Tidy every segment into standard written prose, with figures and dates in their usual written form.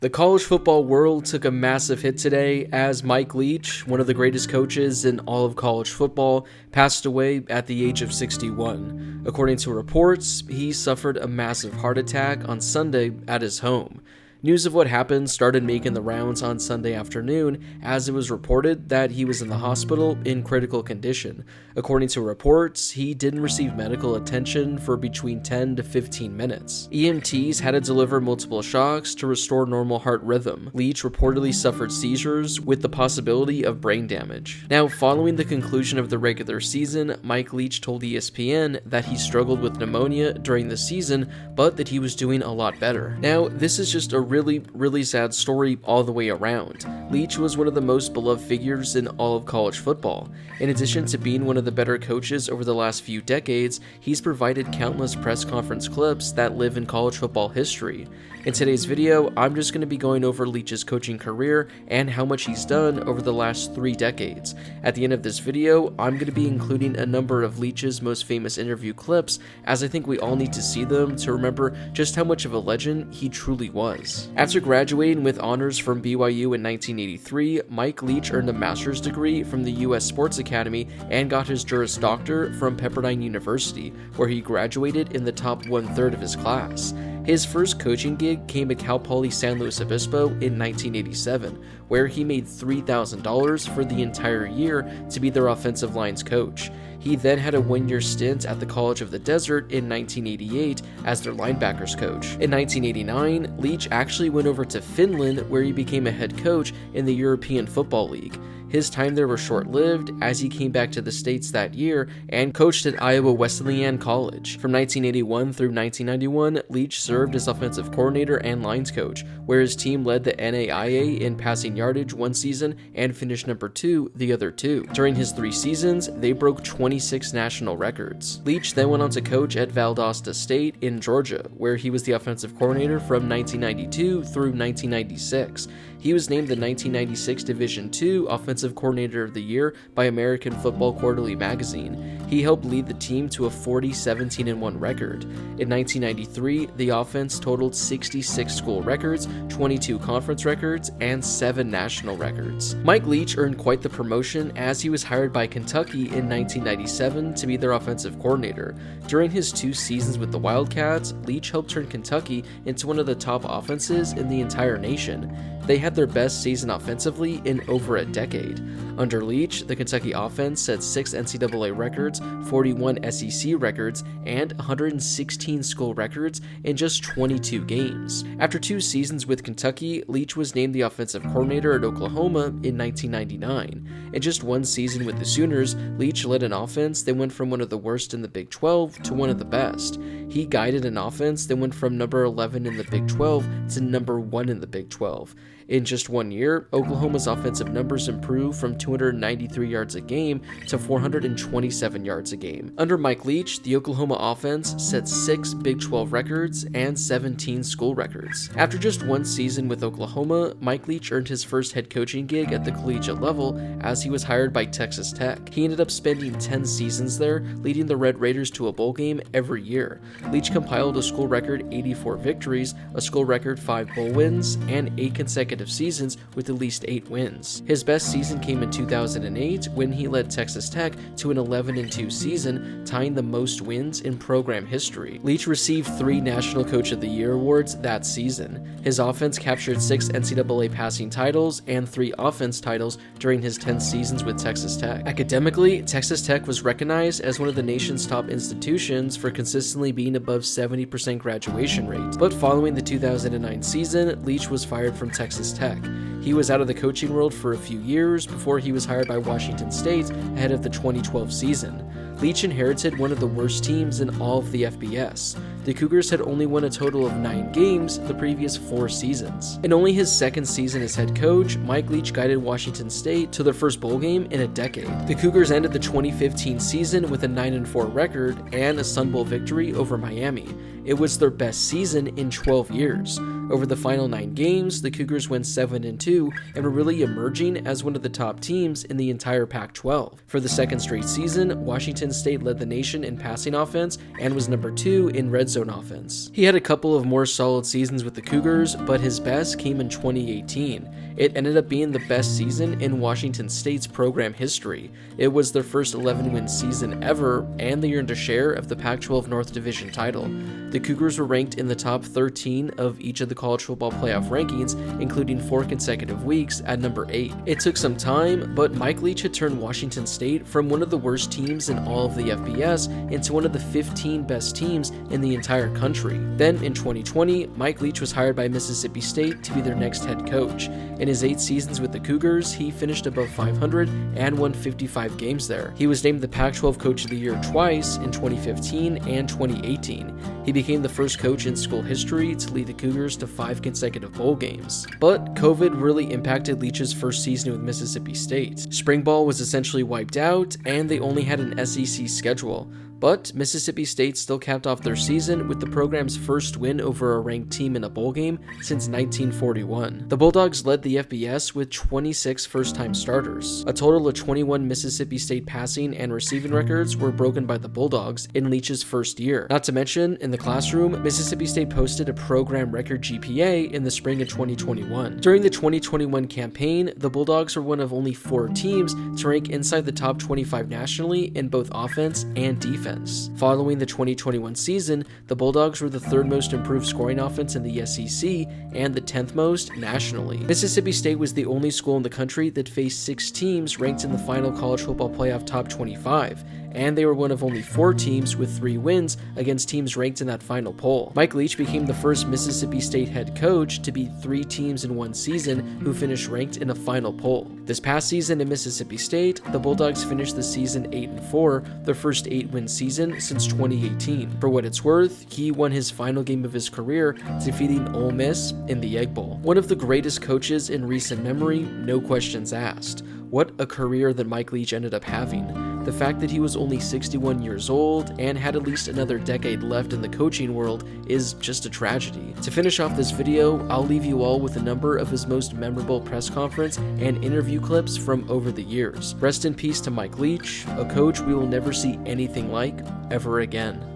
The college football world took a massive hit today as Mike Leach, one of the greatest coaches in all of college football, passed away at the age of 61. According to reports, he suffered a massive heart attack on Sunday at his home. News of what happened started making the rounds on Sunday afternoon as it was reported that he was in the hospital in critical condition. According to reports, he didn't receive medical attention for between 10 to 15 minutes. EMTs had to deliver multiple shocks to restore normal heart rhythm. Leach reportedly suffered seizures with the possibility of brain damage. Now, following the conclusion of the regular season, Mike Leach told ESPN that he struggled with pneumonia during the season, but that he was doing a lot better. Now, this is just a really sad story all the way around. Leach was one of the most beloved figures in all of college football. In addition to being one of the better coaches over the last few decades, he's provided countless press conference clips that live in college football history. In today's video, I'm just going to be going over Leach's coaching career and how much he's done over the last 3 decades. At the end of this video, I'm going to be including a number of Leach's most famous interview clips, as I think we all need to see them to remember just how much of a legend he truly was. After graduating with honors from BYU in 1983, Mike Leach earned a master's degree from the U.S. Sports Academy and got his Juris Doctor from Pepperdine University, where he graduated in the top 1/3 of his class. His first coaching gig came at Cal Poly San Luis Obispo in 1987, where he made $3,000 for the entire year to be their offensive line's coach. He then had a 1-year stint at the College of the Desert in 1988 as their linebackers coach. In 1989, Leach actually went over to Finland, where he became a head coach in the European Football League. His time there was short-lived as he came back to the States that year and coached at Iowa Wesleyan College. From 1981 through 1991, Leach served as offensive coordinator and lines coach, where his team led the NAIA in passing yardage one season and finished number 2 the other 2. During his 3 seasons, they broke 26 national records. Leach then went on to coach at Valdosta State in Georgia, where he was the offensive coordinator from 1992 through 1996. He was named the 1996 Division II Offensive Coordinator of the Year by American Football Quarterly magazine. He helped lead the team to a 40-17-1 record. In 1993, the offense totaled 66 school records, 22 conference records, and 7 national records. Mike Leach earned quite the promotion as he was hired by Kentucky in 1997 to be their offensive coordinator. During his 2 seasons with the Wildcats, Leach helped turn Kentucky into one of the top offenses in the entire nation. They had their best season offensively in over a decade. Under Leach, the Kentucky offense set 6 NCAA records, 41 SEC records, and 116 school records in just 22 games. After 2 seasons with Kentucky, Leach was named the offensive coordinator at Oklahoma in 1999. In just 1 season with the Sooners, Leach led an offense that went from one of the worst in the Big 12 to one of the best. He guided an offense that went from number 11 in the Big 12 to number 1 in the Big 12. In just 1 year, Oklahoma's offensive numbers improved from 293 yards a game to 427 yards a game. Under Mike Leach, the Oklahoma offense set 6 Big 12 records and 17 school records. After just 1 season with Oklahoma, Mike Leach earned his first head coaching gig at the collegiate level as he was hired by Texas Tech. He ended up spending 10 seasons there, leading the Red Raiders to a bowl game every year. Leach compiled a school record 84 victories, a school record 5 bowl wins, and 8 consecutive seasons with at least 8 wins. His best season came in 2008 when he led Texas Tech to an 11-2 season, tying the most wins in program history. Leach received 3 National Coach of the Year awards that season. His offense captured 6 NCAA passing titles and 3 offense titles during his 10 seasons with Texas Tech. Academically, Texas Tech was recognized as one of the nation's top institutions for consistently being above 70% graduation rate. But following the 2009 season, Leach was fired from Texas Tech. He was out of the coaching world for a few years before he was hired by Washington State ahead of the 2012 season. Leach inherited one of the worst teams in all of the FBS. The Cougars had only won a total of 9 games the previous 4 seasons. In only his 2nd season as head coach, Mike Leach guided Washington State to their first bowl game in a decade. The Cougars ended the 2015 season with a 9-4 record and a Sun Bowl victory over Miami. It was their best season in 12 years. Over the final 9 games, the Cougars went 7-2 and were really emerging as one of the top teams in the entire Pac-12. For the second straight season, Washington State led the nation in passing offense and was number 2 in red zone offense. He had a couple of more solid seasons with the Cougars, but his best came in 2018. It ended up being the best season in Washington State's program history. It was their first 11-win season ever, and they earned a share of the Pac-12 North Division title. The Cougars were ranked in the top 13 of each of the college football playoff rankings, including 4 consecutive weeks at number 8. It took some time, but Mike Leach had turned Washington State from one of the worst teams in all of the FBS into one of the 15 best teams in the entire country. Then in 2020, Mike Leach was hired by Mississippi State to be their next head coach. In his 8 seasons with the Cougars, he finished above 500 and won 55 games there. He was named the Pac-12 Coach of the Year twice in 2015 and 2018. He became the first coach in school history to lead the Cougars to 5 consecutive bowl games. But COVID really impacted Leach's first season with Mississippi State. Spring ball was essentially wiped out, and they only had an SEC schedule. But Mississippi State still capped off their season with the program's first win over a ranked team in a bowl game since 1941. The Bulldogs led the FBS with 26 first-time starters. A total of 21 Mississippi State passing and receiving records were broken by the Bulldogs in Leach's first year. Not to mention, in the classroom, Mississippi State posted a program record GPA in the spring of 2021. During the 2021 campaign, the Bulldogs were one of only 4 teams to rank inside the top 25 nationally in both offense and defense. Following the 2021 season, the Bulldogs were the 3rd most improved scoring offense in the SEC and the 10th most nationally. Mississippi State was the only school in the country that faced 6 teams ranked in the final college football playoff top 25, and they were one of only 4 teams with 3 wins against teams ranked in that final poll. Mike Leach became the first Mississippi State head coach to beat 3 teams in one season who finished ranked in a final poll. This past season in Mississippi State, the Bulldogs finished the season 8-4, their first 8-win season since 2018. For what it's worth, he won his final game of his career, defeating Ole Miss in the Egg Bowl. One of the greatest coaches in recent memory, no questions asked. What a career that Mike Leach ended up having. The fact that he was only 61 years old and had at least another decade left in the coaching world is just a tragedy. To finish off this video, I'll leave you all with a number of his most memorable press conference and interview clips from over the years. Rest in peace to Mike Leach, a coach we will never see anything like ever again.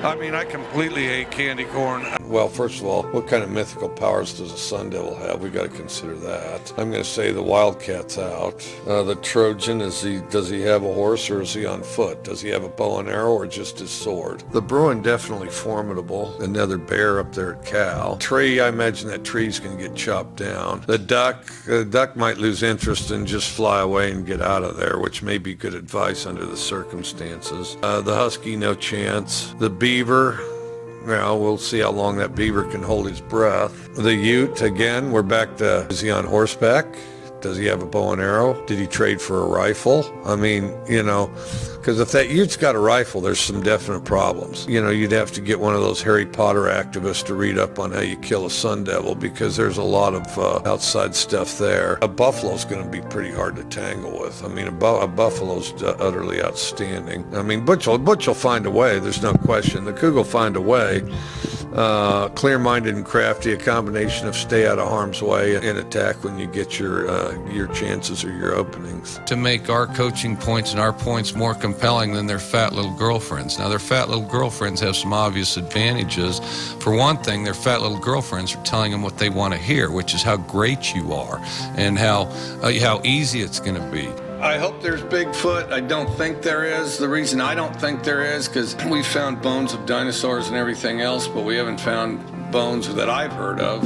I mean, I completely hate candy corn. Well, first of all, what kind of mythical powers does a Sun Devil have? We got to consider that. I'm going to say the Wildcat's out. The Trojan, does he have a horse or is he on foot? Does he have a bow and arrow or just his sword? The Bruin, definitely formidable. Another bear up there at Cal. Tree, I imagine that tree's going to get chopped down. The duck might lose interest and just fly away and get out of there, which may be good advice under the circumstances. The Husky, no chance. The Beaver, well, we'll see how long that beaver can hold his breath. The Ute, again, we're back to, is he on horseback? Does he have a bow and arrow? Did he trade for a rifle? I mean, because if that Ute's got a rifle, there's some definite problems. You'd have to get one of those Harry Potter activists to read up on how you kill a Sun Devil, because there's a lot of outside stuff there. A buffalo's going to be pretty hard to tangle with. I mean, a buffalo's utterly outstanding. I mean, Butch will find a way. There's no question. The Coug will find a way. Clear-minded and crafty, a combination of stay out of harm's way and attack when you get your chances or your openings. To make our coaching points and our points more compelling than their fat little girlfriends. Now, their fat little girlfriends have some obvious advantages. For one thing, their fat little girlfriends are telling them what they want to hear, which is how great you are and how easy it's going to be. I hope there's Bigfoot. I don't think there is. The reason I don't think there is, because we found bones of dinosaurs and everything else, but we haven't found bones that I've heard of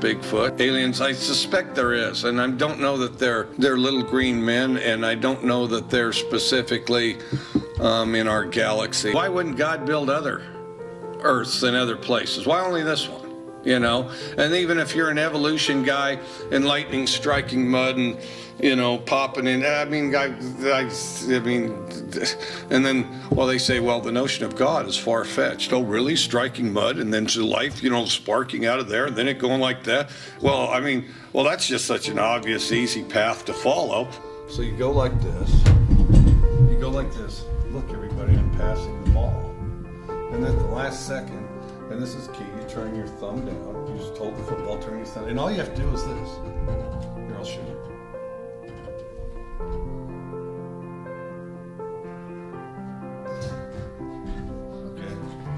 Bigfoot. Aliens, I suspect there is, and I don't know that they're little green men, and I don't know that they're specifically in our galaxy. Why wouldn't God build other Earths in other places? Why only this one? And even if you're an evolution guy and lightning striking mud and popping in. I mean, and then, they say, the notion of God is far-fetched. Oh, really? Striking mud and then life, sparking out of there and then it going like that? That's just such an obvious, easy path to follow. So you go like this. You go like this. last second, and this is key, you turn your thumb down, you just hold the football, turn your thumb, and all you have to do is this. Here, I'll show you. Okay,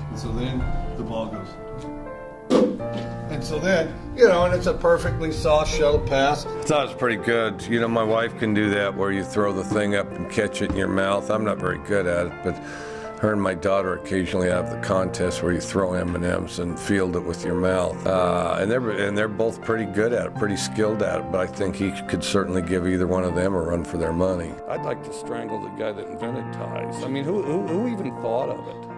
and so then the ball goes. And so then, and it's a perfectly soft shuttle pass. I thought it was pretty good. My wife can do that where you throw the thing up and catch it in your mouth. I'm not very good at it, but her and my daughter occasionally have the contest where you throw M&Ms and field it with your mouth. And they're both pretty good at it, pretty skilled at it, but I think he could certainly give either one of them a run for their money. I'd like to strangle the guy that invented ties. I mean, who even thought of it?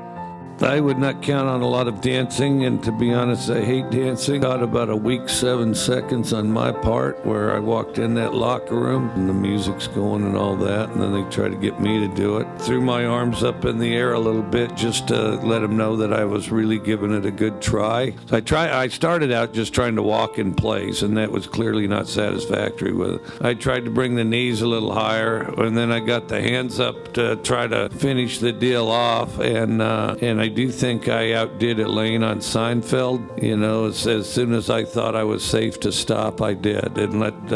I would not count on a lot of dancing, and to be honest, I hate dancing. Got about a week, 7 seconds on my part where I walked in that locker room and the music's going and all that, and then they try to get me to do it. Threw my arms up in the air a little bit just to let them know that I was really giving it a good try. I started out just trying to walk in place, and that was clearly not satisfactory with it. I tried to bring the knees a little higher, and then I got the hands up to try to finish the deal off, and I do think I outdid Elaine on Seinfeld. As soon as I thought I was safe to stop, I did, and let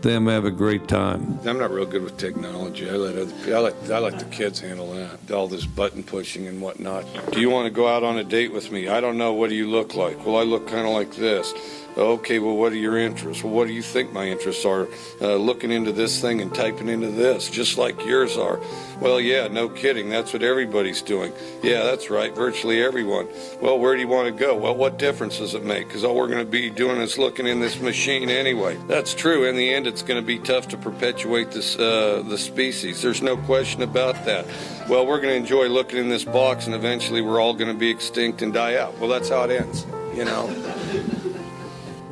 them have a great time. I'm not real good with technology. I let the kids handle that. All this button pushing and whatnot. Do you want to go out on a date with me? I don't know. What do you look like? Well, I look kind of like this. Okay, well, what are your interests? Well, what do you think my interests are? Looking into this thing and typing into this, just like yours are. Well, yeah, no kidding. That's what everybody's doing. Yeah, that's right. Virtually everyone. Well, where do you want to go? Well, what difference does it make? Because all we're going to be doing is looking in this machine anyway. That's true. In the end, it's going to be tough to perpetuate this the species. There's no question about that. Well, we're going to enjoy looking in this box, and eventually we're all going to be extinct and die out. Well, that's how it ends,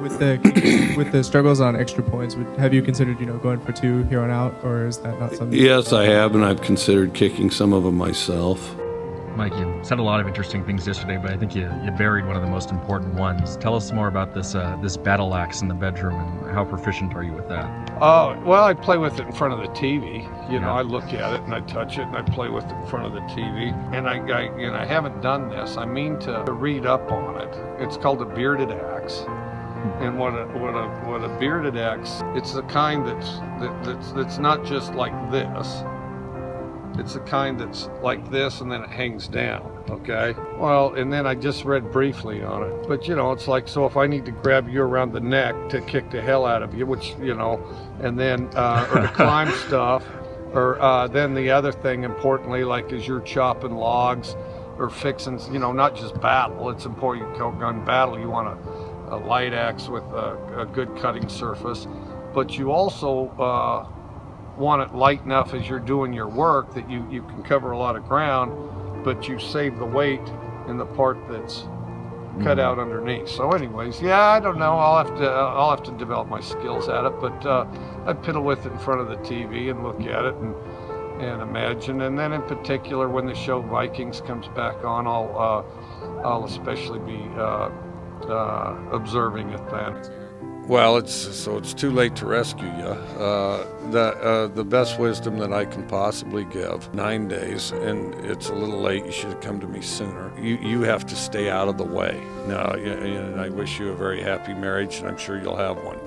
With the struggles on extra points, have you considered going for 2 here on out, or is that not something? Yes, I have, and I've considered kicking some of them myself. Mike, you said a lot of interesting things yesterday, but I think you buried one of the most important ones. Tell us more about this battle axe in the bedroom, and how proficient are you with that? Oh, well, I play with it in front of the TV. I look at it and I touch it and I play with it in front of the TV. And I haven't done this. I mean to read up on it. It's called a bearded axe. And what a bearded axe, it's the kind that's not just like this. It's the kind that's like this and then it hangs down, okay? Well, and then I just read briefly on it. But, it's like, so if I need to grab you around the neck to kick the hell out of you, which, and then, or to climb stuff, or then the other thing, importantly, like as you're chopping logs or fixing, not just battle, it's important you go gun battle, you want a light axe with a good cutting surface, but you also want it light enough as you're doing your work that you can cover a lot of ground, but you save the weight in the part that's cut out underneath. So anyways, yeah, I don't know, I'll have to develop my skills at it, but I piddle with it in front of the TV and look at it and imagine, and then in particular when the show Vikings comes back on, I'll especially be observing it then. Well, it's too late to rescue you. The best wisdom that I can possibly give, 9 days, and it's a little late, you should have come to me sooner. You have to stay out of the way. Now, and I wish you a very happy marriage, and I'm sure you'll have one.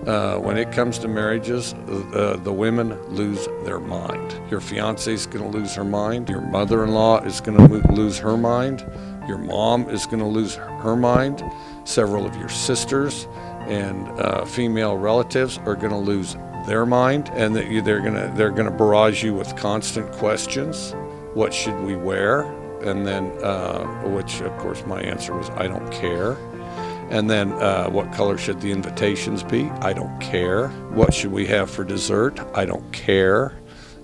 When it comes to marriages, the women lose their mind. Your fiance's going to lose her mind. Your mother-in-law is going to lose her mind. Your mom is going to lose her mind. Several of your sisters and female relatives are going to lose their mind, and they're going to barrage you with constant questions. What should we wear? And then, which of course my answer was, I don't care. And then, what color should the invitations be? I don't care. What should we have for dessert? I don't care.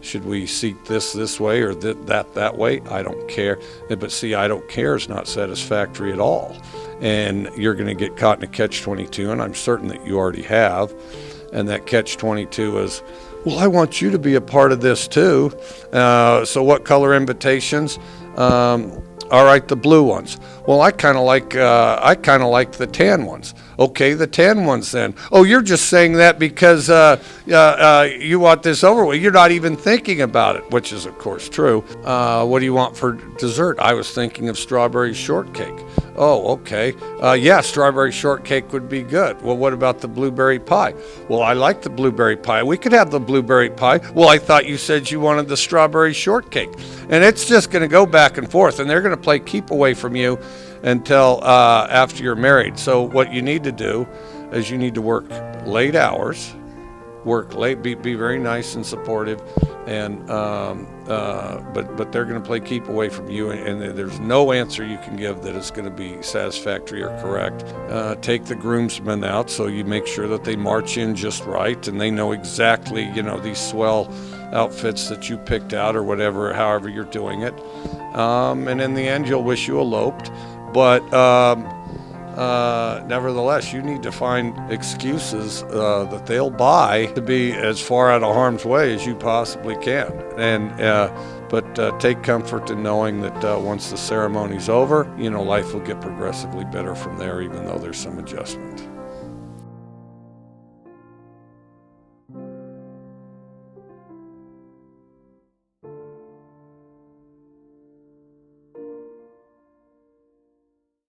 Should we seat this way or that way? I don't care. But see, I don't care is not satisfactory at all. And you're going to get caught in a catch-22, and I'm certain that you already have. And that catch-22 is, well, I want you to be a part of this too. So what color invitations? All right, the blue ones. Well, I kind of like the tan ones. Okay, the tan ones then. Oh, you're just saying that because you want this over with. You're not even thinking about it, which is of course true. What do you want for dessert? I was thinking of strawberry shortcake. Oh, okay. Yeah, strawberry shortcake would be good. Well, what about the blueberry pie? Well, I like the blueberry pie. We could have the blueberry pie. Well, I thought you said you wanted the strawberry shortcake. And it's just going to go back and forth, and they're going to play keep away from you until after you're married. So what you need to do is you need to work late hours, work late, be very nice and supportive, and but they're going to play keep away from you, and there's no answer you can give that is going to be satisfactory or correct. Take the groomsmen out so you make sure that they march in just right, and they know exactly, these swell outfits that you picked out or whatever, however you're doing it. And in the end, you'll wish you eloped. But nevertheless, you need to find excuses that they'll buy to be as far out of harm's way as you possibly can. But take comfort in knowing that once the ceremony's over, life will get progressively better from there, even though there's some adjustment.